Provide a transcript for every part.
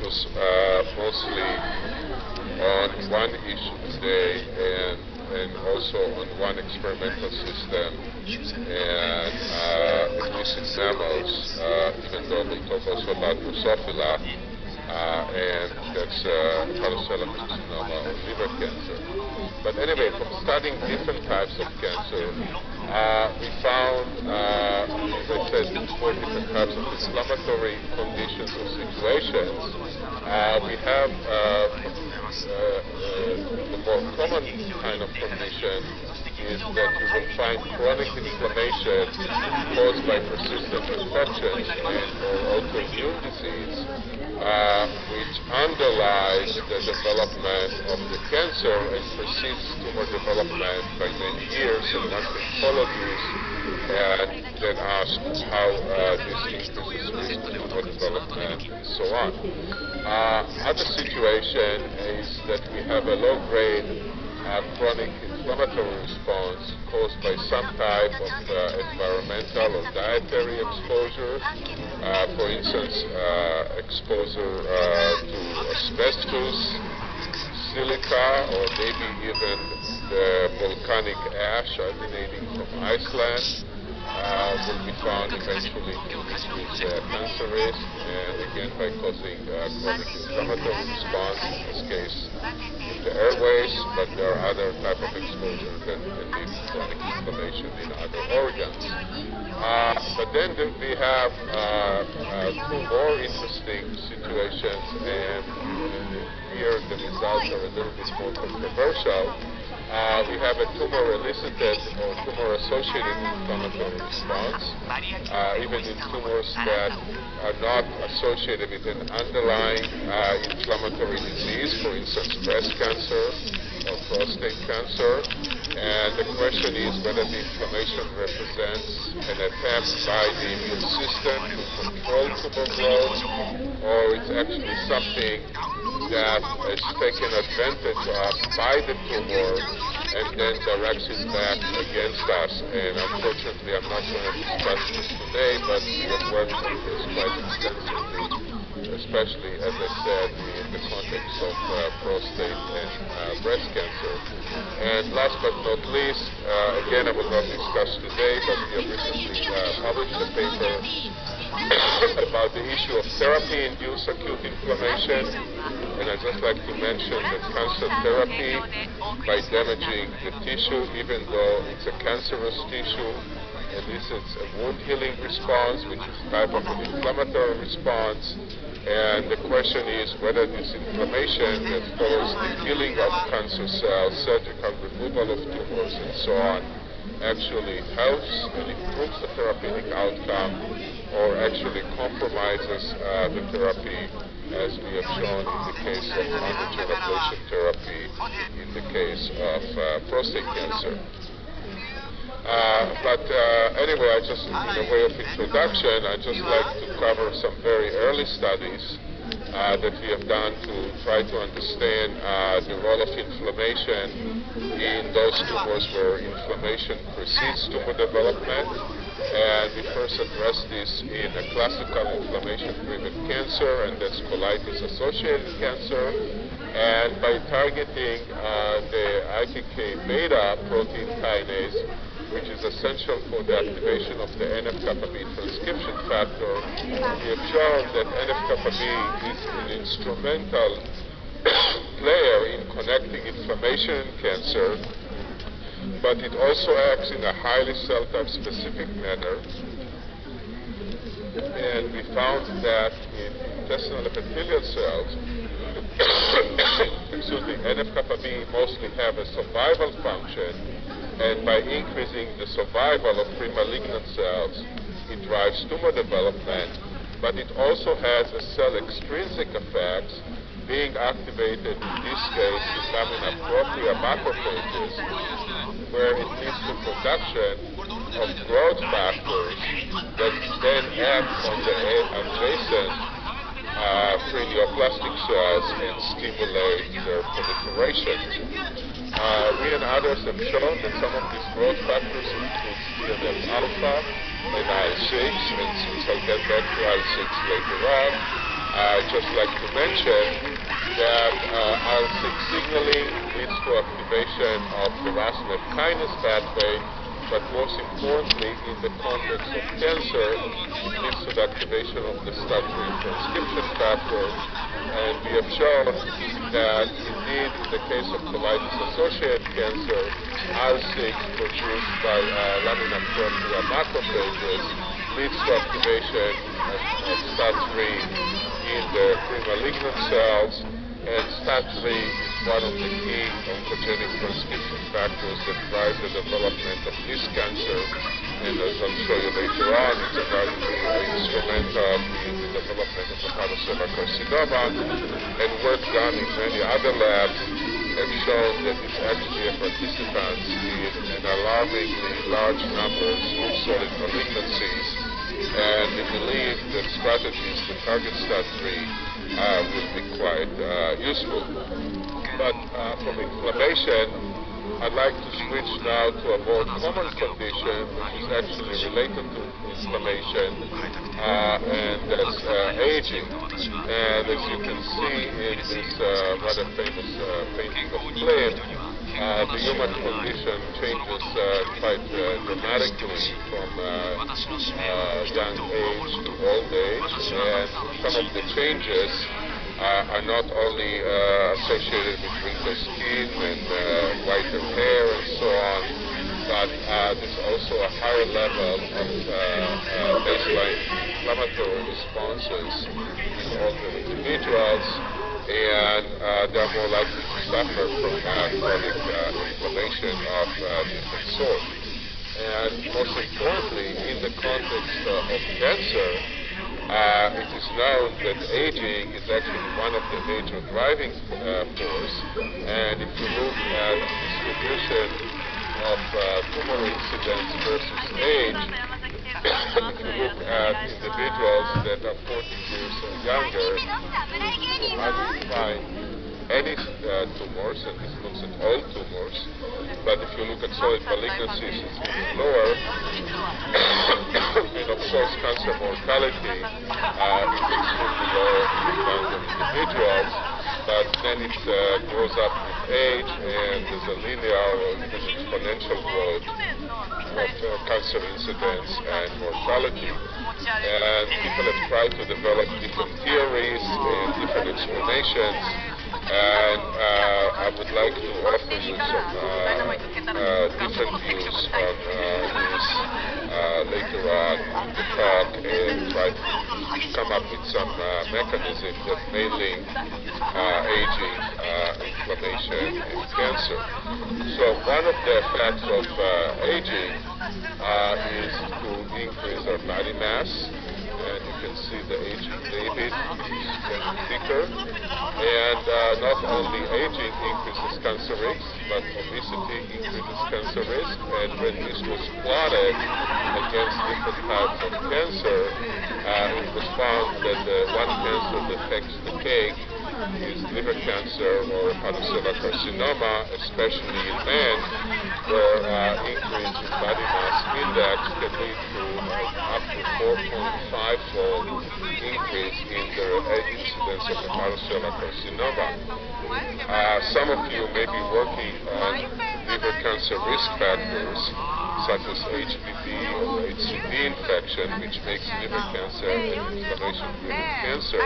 focus mostly on one issue today and also on one experimental system and illicit mammals, even though we'll talk also about Drosophila, and that's hepatocellular carcinoma or liver cancer. But anyway, from studying different types of cancer, we found, as I said, 4 different types of inflammatory conditions or situations. We have the more common kind of condition is that you will find chronic inflammation caused by persistent infections and or autoimmune disease, which underlies the development of the cancer and precedes tumor development by many years. And one can follow these and then ask how this increases risk of tumor development and so on. Other situation is that we have a low-grade chronic inflammatory response caused by some type of environmental or dietary exposure. For instance, exposure to asbestos, silica, or maybe even the volcanic ash emanating from Iceland will be found eventually to increase cancer risk, and again by causing chronic inflammatory response, in this case in the airways, but there are other type of exposure that can lead to chronic inflammation in other organs. But then we have 2 more interesting situations, and here the results are a little bit more controversial. We have a tumor-elicited or tumor-associated inflammatory response, even in tumors that are not associated with an underlying inflammatory disease, for instance, breast cancer or prostate cancer. And the question is whether the inflammation represents an attempt by the immune system to control tumor growth, or it's actually something that is taken advantage of by the tumor and then directs it back against us. And unfortunately, I'm not going to discuss this today, but we have worked on this quite extensively, especially, as I said, in the context of prostate and breast cancer. And last but not least, again, I will not discuss today, but we have recently published a paper about the issue of therapy-induced acute inflammation. And I'd just like to mention that cancer therapy, by damaging the tissue, even though it's a cancerous tissue, elicits a wound healing response, which is a type of an inflammatory response. And the question is whether this inflammation that follows the killing of cancer cells, surgical removal of tumors, and so on, actually helps and improves the therapeutic outcome, or actually compromises the therapy, as we have shown in the case of androgen ablation therapy in the case of prostate cancer. But anyway, I just, in a way of introduction, I'd just like to cover some very early studies that we have done to try to understand the role of inflammation in those tumors where inflammation precedes tumor development. And we first addressed this in a classical inflammation-driven cancer, and that's colitis-associated cancer. And by targeting the ITK beta protein kinase, which is essential for the activation of the NF-kappa B transcription factor, we have shown that NF-kappa B is an instrumental player in connecting inflammation and cancer, but it also acts in a highly cell-type specific manner. And we found that in intestinal epithelial cells, NF-kappa B mostly have a survival function, and by increasing the survival of pre-malignant cells, it drives tumor development, but it also has a cell extrinsic effects, being activated in this case in lamina propria macrophages, where it leads to production of growth factors that then act on the adjacent neoplastic cells and stimulate their proliferation. We and others have shown that some of these growth factors include TNF-alpha and IL-6, and since I'll get back to IL-6 later on, I'd just like to mention that IL-6 signaling leads to activation of the RAS/MEF kinase pathway, but most importantly, in the context of cancer, it leads to the activation of the STAT3 transcription factor. And we have shown that indeed, in the case of colitis-associated cancer, IL-6 produced by lamina propria macrophages leads to activation of STAT3 in the pre-malignant cells, and STAT3 is one of the key oncogenic transcription factors that drive the development of this cancer. And as I'll show you later on, it's going to be instrumental in the development of hepatocellular carcinoma, and work done in many other labs have shown that it's actually participants in alarmingly large numbers of solid malignancies. And we believe that strategies to target STAT3 will be quite useful. But from inflammation, I'd like to switch now to a more common condition which is actually related to inflammation, and that's aging. And as you can see in this rather famous painting of Klimt, the human condition changes quite dramatically from young age to old age, and some of the changes are not only associated with wrinkled skin and whiter hair and so on, but there's also a higher level of baseline inflammatory responses in older individuals, and they're more likely to suffer from chronic inflammation of different sorts. And most importantly, in the context of cancer, it is known that aging is actually one of the major driving forces, and if you look at the distribution of tumor incidence versus age, if you look at individuals that are 40 years or younger, you hardly find any tumors, and this looks at all tumors, but if you look at solid malignancies, it's even lower. And of course, cancer mortality is extremely low in younger individuals, but then it grows up with age, and there's a linear or even exponential growth of cancer incidence and mortality. And people have tried to develop different theories and different explanations, and I would like to offer you some different views on this later on in the talk, and try to come up with some mechanisms that may link aging, inflammation, and cancer. So one of the effects of aging is to increase our body mass, and you can see the aging David is getting thicker. And not only aging increases cancer risk, but obesity increases cancer risk. And when this was plotted against different types of cancer, it was found that the one cancer that affects the cake is liver cancer or hepatocellular carcinoma, especially in men, where increase in body mass index can lead to up to 4.5-fold increase in the incidence of hepatocellular carcinoma. Some of you may be working on liver cancer risk factors, such as HBV or HCV infection, which makes liver cancer and inflammation-driven cancer.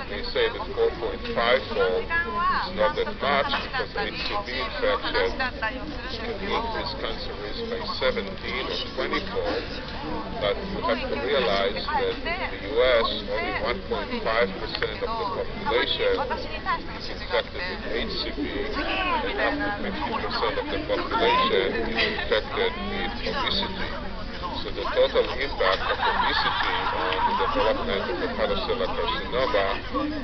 They say that 4.5-fold is not that much, because HCV infection can increase cancer risk by 17 or 20-fold. But you have to realize that in the U.S., only 1.5% of the population is infected with HCV, and up to 50% of the population is infected with obesity. So the total impact of obesity on the development of hepatocellular carcinoma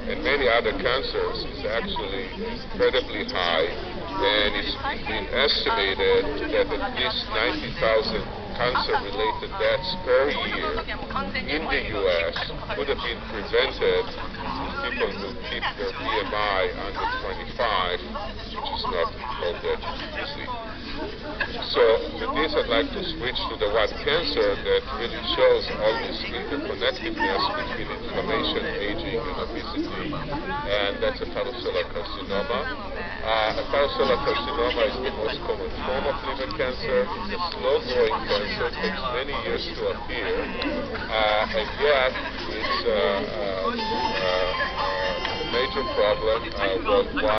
and many other cancers is actually incredibly high, and it's been estimated that at least 90,000 cancer-related deaths per year in the U.S. could have been prevented if people would keep their BMI under 25, which is not all that easy. So with this, I'd like to switch to the one cancer that really shows all this interconnectedness between inflammation, aging, and obesity. and that's hepatocellular carcinoma. Hepatocellular carcinoma is the most common form of liver cancer. It's a slow-growing cancer, takes many years to appear, and yet it's a major problem worldwide.